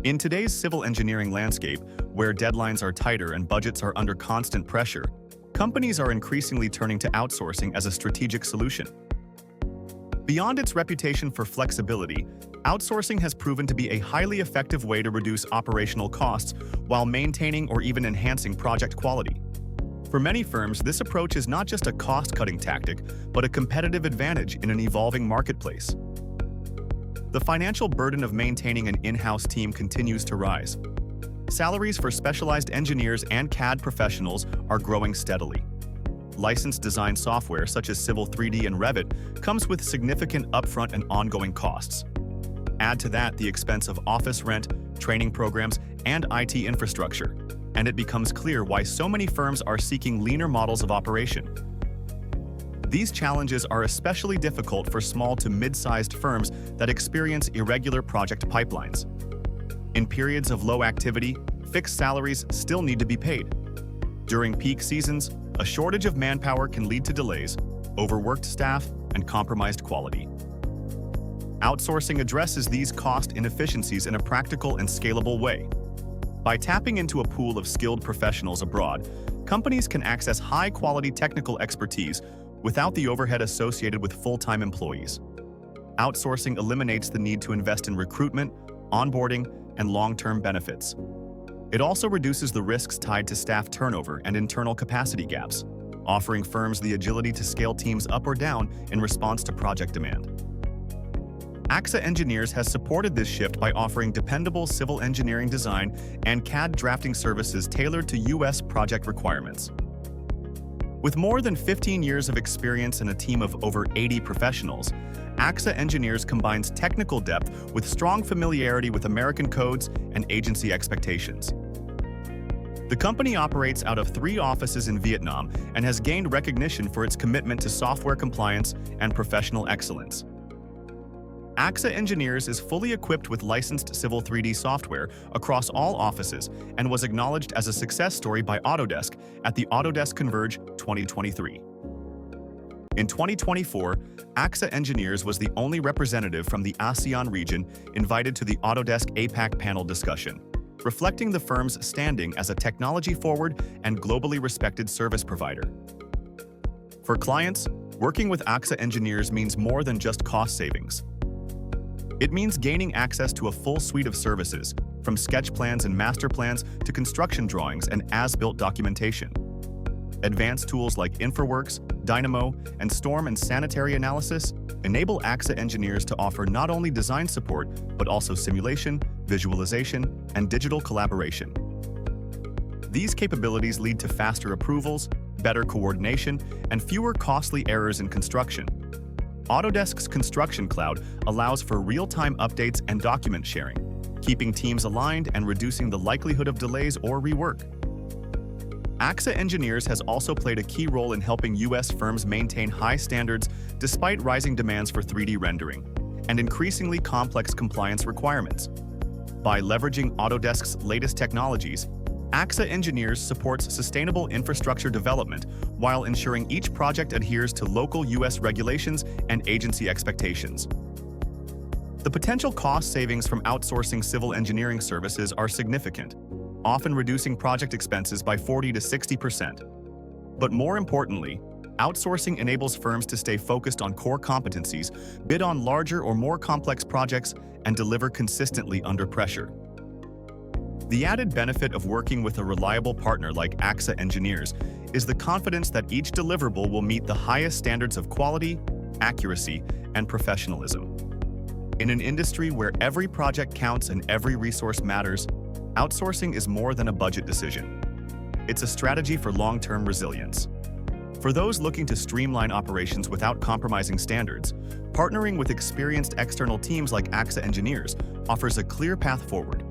In today's civil engineering landscape, where deadlines are tighter and budgets are under constant pressure, companies are increasingly turning to outsourcing as a strategic solution. Beyond its reputation for flexibility, outsourcing has proven to be a highly effective way to reduce operational costs while maintaining or even enhancing project quality. For many firms, this approach is not just a cost-cutting tactic, but a competitive advantage in an evolving marketplace. The financial burden of maintaining an in-house team continues to rise. Salaries for specialized engineers and CAD professionals are growing steadily. Licensed design software such as Civil 3D and Revit comes with significant upfront and ongoing costs. Add to that the expense of office rent, training programs, and IT infrastructure, and it becomes clear why so many firms are seeking leaner models of operation. These challenges are especially difficult for small to mid-sized firms that experience irregular project pipelines. In periods of low activity, fixed salaries still need to be paid. During peak seasons, a shortage of manpower can lead to delays, overworked staff, and compromised quality. Outsourcing addresses these cost inefficiencies in a practical and scalable way. By tapping into a pool of skilled professionals abroad, companies can access high-quality technical expertise without the overhead associated with full-time employees. Outsourcing eliminates the need to invest in recruitment, onboarding, and long-term benefits. It also reduces the risks tied to staff turnover and internal capacity gaps, offering firms the agility to scale teams up or down in response to project demand. AXA Engineers has supported this shift by offering dependable civil engineering design and CAD drafting services tailored to U.S. project requirements. With more than 15 years of experience and a team of over 80 professionals, AXA Engineers combines technical depth with strong familiarity with American codes and agency expectations. The company operates out of 3 offices in Vietnam and has gained recognition for its commitment to software compliance and professional excellence. AXA Engineers is fully equipped with licensed Civil 3D software across all offices and was acknowledged as a success story by Autodesk at the Autodesk Converge 2023. In 2024, AXA Engineers was the only representative from the ASEAN region invited to the Autodesk APAC panel discussion, reflecting the firm's standing as a technology-forward and globally respected service provider. For clients, working with AXA Engineers means more than just cost savings. It means gaining access to a full suite of services, from sketch plans and master plans to construction drawings and as-built documentation. Advanced tools like InfraWorks, Dynamo, and storm and sanitary analysis enable AXA Engineers to offer not only design support, but also simulation, visualization, and digital collaboration. These capabilities lead to faster approvals, better coordination, and fewer costly errors in construction. Autodesk's Construction Cloud allows for real-time updates and document sharing, keeping teams aligned and reducing the likelihood of delays or rework. AXA Engineers has also played a key role in helping U.S. firms maintain high standards despite rising demands for 3D rendering and increasingly complex compliance requirements. By leveraging Autodesk's latest technologies, AXA Engineers supports sustainable infrastructure development while ensuring each project adheres to local U.S. regulations and agency expectations. The potential cost savings from outsourcing civil engineering services are significant, often reducing project expenses by 40 to 60%. But more importantly, outsourcing enables firms to stay focused on core competencies, bid on larger or more complex projects, and deliver consistently under pressure. The added benefit of working with a reliable partner like AXA Engineers is the confidence that each deliverable will meet the highest standards of quality, accuracy, and professionalism. In an industry where every project counts and every resource matters, outsourcing is more than a budget decision. It's a strategy for long-term resilience. For those looking to streamline operations without compromising standards, partnering with experienced external teams like AXA Engineers offers a clear path forward.